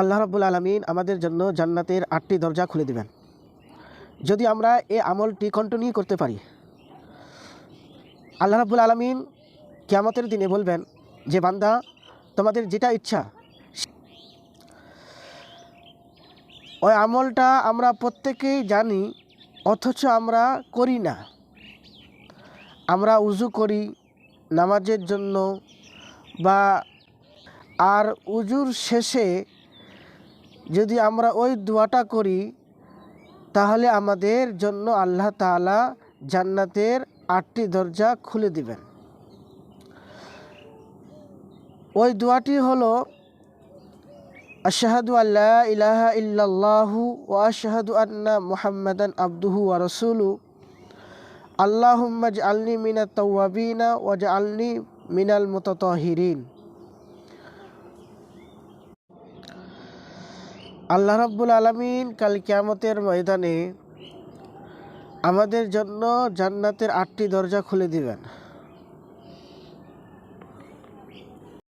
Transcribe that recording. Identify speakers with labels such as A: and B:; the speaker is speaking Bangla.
A: আল্লাহ রাব্বুল আলামিন আমাদের জন্য জান্নাতের 8টি দরজা খুলে দিবেন। যদি আমরা এই আমলটি কন্টিনিউ করতে পারি, আল্লাহ রাব্বুল আলামিন কিয়ামতের দিনে বলবেন যে বান্দা, তোমাদের যেটা ইচ্ছা, ওই আমলটা আমরা প্রত্যেকেই জানি, অথচ আমরা করি না। আমরা উজু করি নামাজের জন্য, বা আর উজুর শেষে যদি আমরা ওই দোয়াটা করি, তাহলে আমাদের জন্য আল্লাহ তাআলা জান্নাতের 8টি দরজা খুলে দিবেন। ওই দোয়াটি হলো, আশহাদু আল্লা ইলাহা ইল্লাল্লাহু ওয়া আশহাদু আন্না মুহাম্মাদান আবদুহু ওয়া রাসূলুহু, আল্লাহুম্মা ইজআলনি মিনাত তাওয়াবিনা ওয়াজআলনি মিনাল মুতাতাহিরিন। আল্লাহ রাব্বুল আলামিন কাল কিয়ামতের ময়দানে আমাদের জন্য জান্নাতের 8টি দরজা খুলে দিবেন।